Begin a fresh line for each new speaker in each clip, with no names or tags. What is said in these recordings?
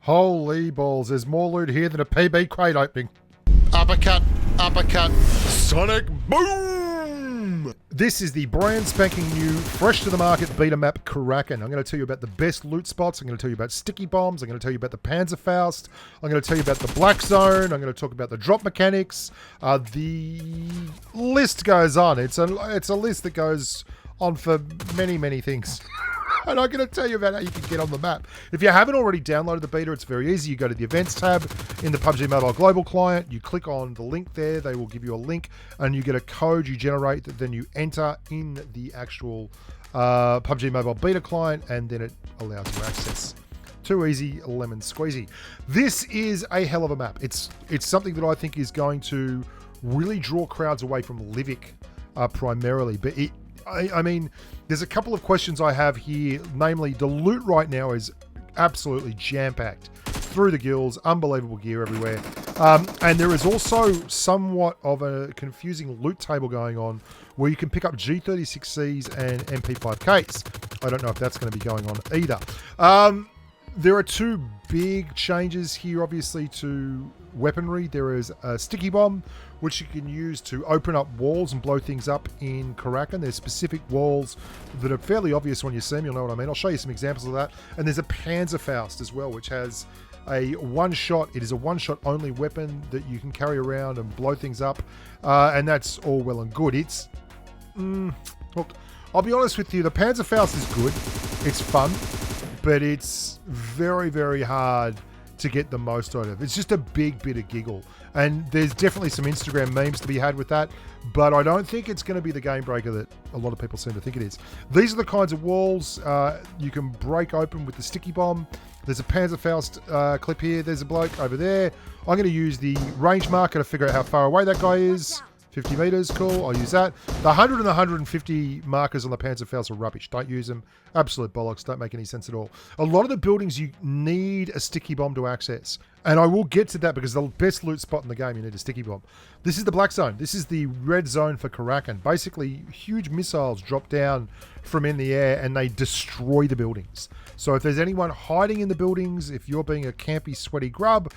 Holy balls, there's more loot here than a PB crate opening. Uppercut, uppercut, sonic boom! This is the brand spanking new, fresh to the market beta map Karakin. I'm going to tell you about the best loot spots. I'm going to tell you about sticky bombs. I'm going to tell you about the Panzerfaust. I'm going to tell you about the Black Zone. I'm going to talk about the drop mechanics. The list goes on. It's a list that goes on for many, many things. And I'm going to tell you about how you can get on the map. If you haven't already downloaded the beta, it's very easy. You go to the events tab in the Pubg Mobile Global Client. You click on the link there. They will give you a link and you get a code you generate that then you enter in the actual Pubg Mobile beta client, and then it allows you access. Too easy, lemon squeezy. This is a hell of a map. It's something that I think is going to really draw crowds away from Livic primarily, but I mean, there's a couple of questions I have here, namely the loot right now is absolutely jam-packed through the gills, unbelievable gear everywhere. And there is also somewhat of a confusing loot table going on where you can pick up G36Cs and MP5Ks. I don't know if that's going to be going on either. There are two big changes here, obviously, to weaponry. There is a sticky bomb, which you can use to open up walls and blow things up in Karakin. There's specific walls that are fairly obvious when you see them, you'll know what I mean. I'll show you some examples of that. And there's a Panzerfaust as well, which has a one-shot. It is a one-shot only weapon that you can carry around and blow things up. And that's all well and good. It's... look, I'll be honest with you, the Panzerfaust is good. It's fun. But it's very, very hard to get the most out of. It's just a big bit of giggle. And there's definitely some Instagram memes to be had with that, but I don't think it's going to be the game breaker that a lot of people seem to think it is. These are the kinds of walls you can break open with the sticky bomb. There's a Panzerfaust clip here. There's a bloke over there. I'm going to use the range marker to figure out how far away that guy is. 50 meters, cool, I'll use that. The 100 and the 150 markers on the Panzerfaust are rubbish. Don't use them. Absolute bollocks. Don't make any sense at all. A lot of the buildings you need a sticky bomb to access. And I will get to that because the best loot spot in the game, you need a sticky bomb. This is the Black Zone. This is the red zone for Karakin. Basically, huge missiles drop down from in the air and they destroy the buildings. So if there's anyone hiding in the buildings, if you're being a campy, sweaty grub,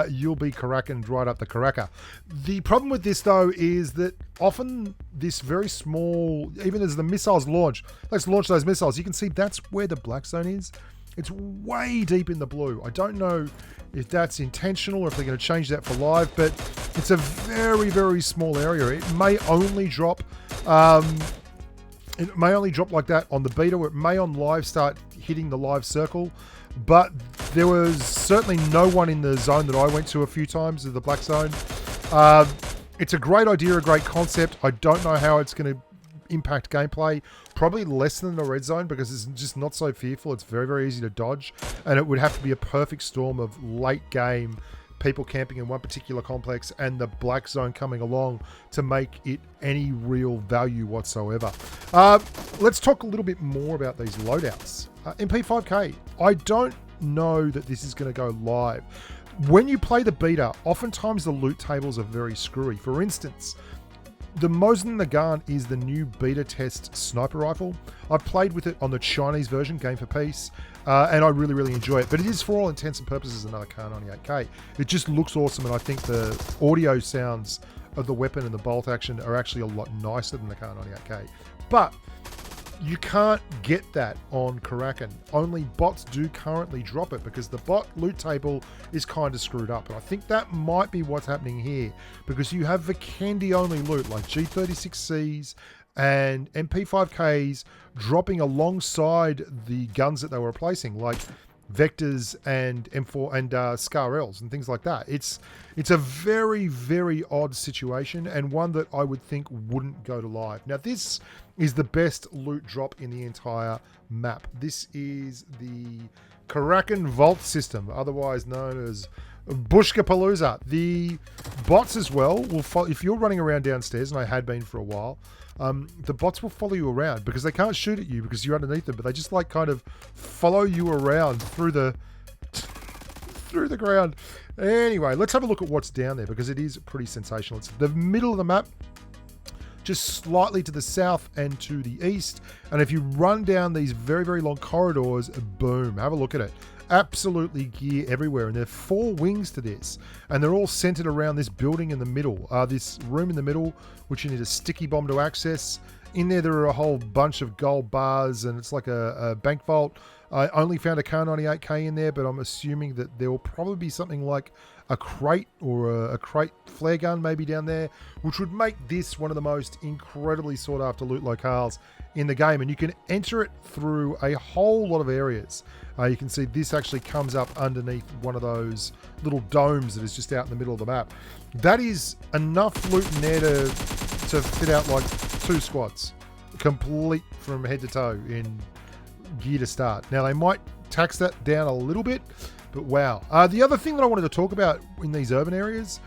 you'll be Karakin right up the Karaka. The problem with this, though, is that often this very small, even as the missiles launch, let's launch those missiles, you can see that's where the Black Zone is. It's way deep in the blue. I don't know if that's intentional or if they're going to change that for live, but it's a very, very small area. It may only drop... it may only drop like that on the beta, or it may on live start hitting the live circle, but there was certainly no one in the zone that I went to a few times of the Black Zone. It's a great idea, a great concept. I don't know how it's going to impact gameplay. Probably less than the red zone because it's just not so fearful. It's very, very easy to dodge, and it would have to be a perfect storm of late game people camping in one particular complex and the Black Zone coming along to make it any real value whatsoever. Let's talk a little bit more about these loadouts. MP5K, I don't know that this is going to go live. When you play the beta, oftentimes the loot tables are very screwy. For instance, the Mosin Nagant is the new beta test sniper rifle. I've played with it on the Chinese version, Game for Peace, and I really, really enjoy it. But it is, for all intents and purposes, another Kar98K. It just looks awesome, and I think the audio sounds of the weapon and the bolt action are actually a lot nicer than the Kar98K. But you can't get that on Karakin. Only bots do currently drop it because the bot loot table is kind of screwed up. And I think that might be what's happening here because you have Vikendi only loot like G36Cs and MP5Ks dropping alongside the guns that they were replacing, like Vectors and M4 and Scar Ls and things like that. It's a very, very odd situation and one that I would think wouldn't go to live. Now, this is the best loot drop in the entire map. This is the Karakin Vault system, otherwise known as Bushka Palooza. The bots as well will follow. If you're running around downstairs, and I had been for a while, the bots will follow you around because they can't shoot at you because you're underneath them, but they just like kind of follow you around through the ground. Anyway, let's have a look at what's down there because it is pretty sensational. It's the middle of the map, just slightly to the south and to the east. And if you run down these very, very long corridors, boom, have a look at it. absolutely gear everywhere, and there are 4 wings to this, and they're all centered around this building in the middle, this room in the middle, which you need a sticky bomb to access. In there are a whole bunch of gold bars, and it's like a bank vault. I only found a Kar98K in there, but I'm assuming that there will probably be something like a crate or a crate flare gun maybe down there, which would make this one of the most incredibly sought after loot locales in the game. And you can enter it through a whole lot of areas. You can see this actually comes up underneath one of those little domes that is just out in the middle of the map. That is enough loot in there to fit out like 2 squads, complete from head to toe in gear to start. Now they might tax that down a little bit, but wow. The other thing that I wanted to talk about in these urban areas,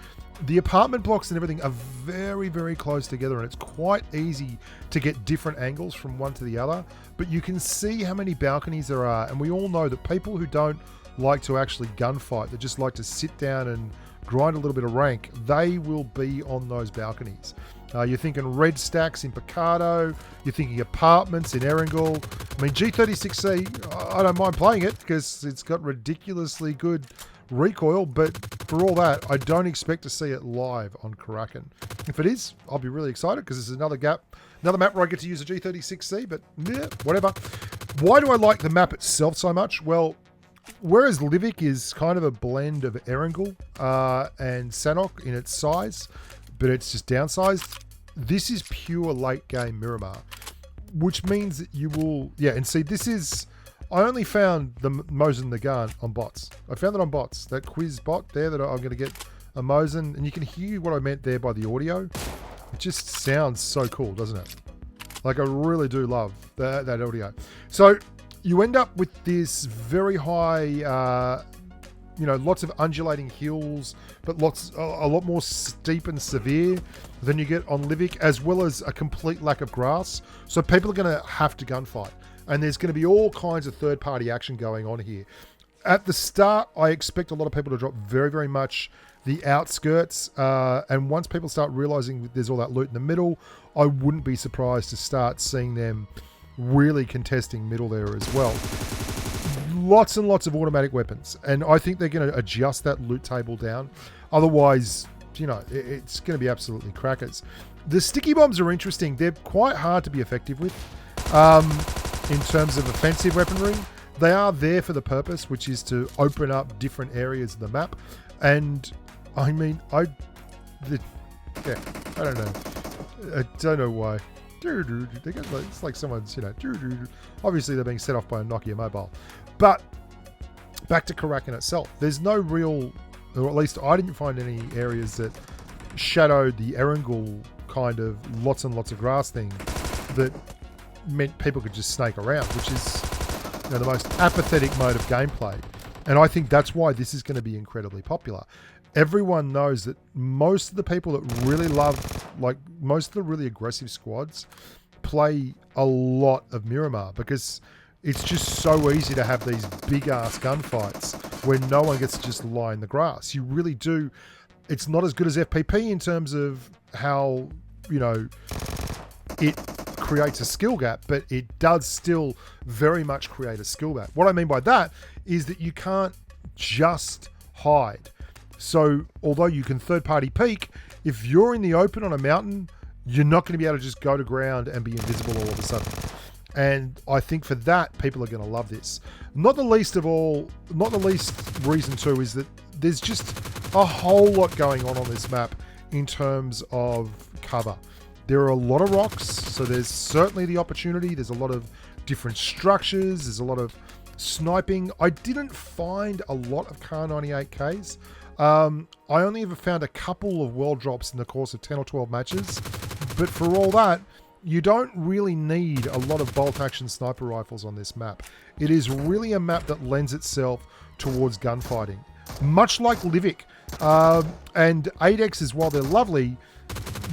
the apartment blocks and everything are very, very close together, and it's quite easy to get different angles from one to the other, but you can see how many balconies there are, and we all know that people who don't like to actually gunfight, that just like to sit down and grind a little bit of rank, they will be on those balconies. You're thinking red stacks in Picardo, you're thinking apartments in Erangel. I mean, G36C, I don't mind playing it because it's got ridiculously good recoil, but for all that, I don't expect to see it live on Karakin. If it is, I'll be really excited because it's another map where I get to use a G36C, but yeah, whatever. Why do I like the map itself so much? Well, whereas Livik is kind of a blend of Erangel and Sanhok in its size, but it's just downsized, this is pure late game Miramar, which means that you will, and see, this is, I only found the Mosin Nagant on bots. I found it on bots, that quiz bot there that I'm going to get a Mosin, and you can hear what I meant there by the audio. It just sounds so cool, doesn't it? Like, I really do love that audio. So you end up with this very high, lots of undulating hills, but a lot more steep and severe than you get on Livik, as well as a complete lack of grass. So people are going to have to gunfight, and there's going to be all kinds of third-party action going on here. At the start, I expect a lot of people to drop very, very much the outskirts, and once people start realizing that there's all that loot in the middle, I wouldn't be surprised to start seeing them really contesting middle there as well. Lots and lots of automatic weapons, and I think they're going to adjust that loot table down. Otherwise, it's going to be absolutely crackers. The sticky bombs are interesting. They're quite hard to be effective with in terms of offensive weaponry. They are there for the purpose, which is to open up different areas of the map. And I mean, I don't know. I don't know why. It's like someone's, obviously they're being set off by a Nokia mobile. But back to Karakin itself, there's no real, or at least I didn't find any areas that shadowed the Erangel kind of lots and lots of grass thing that meant people could just snake around, which is the most apathetic mode of gameplay. And I think that's why this is going to be incredibly popular. Everyone knows that most of the people that really love, like most of the really aggressive squads, play a lot of Miramar because it's just so easy to have these big ass gunfights where no one gets to just lie in the grass. You really do. It's not as good as FPP in terms of how, it creates a skill gap, but it does still very much create a skill gap. What I mean by that is that you can't just hide. So although you can third-party peek, if you're in the open on a mountain, you're not going to be able to just go to ground and be invisible all of a sudden. And I think for that, people are going to love this. Not the least reason too is that there's just a whole lot going on this map in terms of cover. There are a lot of rocks, so there's certainly the opportunity. There's a lot of different structures. There's a lot of sniping. I didn't find a lot of Kar98Ks. I only ever found a couple of world drops in the course of 10 or 12 matches. But for all that, you don't really need a lot of bolt-action sniper rifles on this map. It is really a map that lends itself towards gunfighting. Much like Livik. And 8Xs, while they're lovely,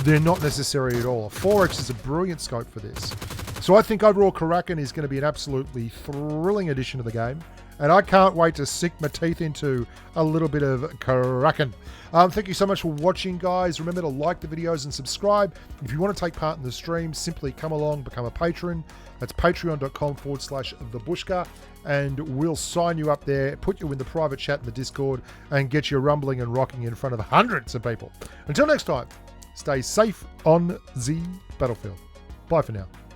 they're not necessary at all. A 4X is a brilliant scope for this. So I think overall Karakin is going to be an absolutely thrilling addition to the game. and I can't wait to sink my teeth into a little bit of Karakin. Thank you so much for watching, guys. Remember to like the videos and subscribe. If you want to take part in the stream, simply come along, become a patron. That's patreon.com/thebushka, and we'll sign you up there, put you in the private chat in the Discord, and get you rumbling and rocking in front of hundreds of people. Until next time, stay safe on the battlefield. Bye for now.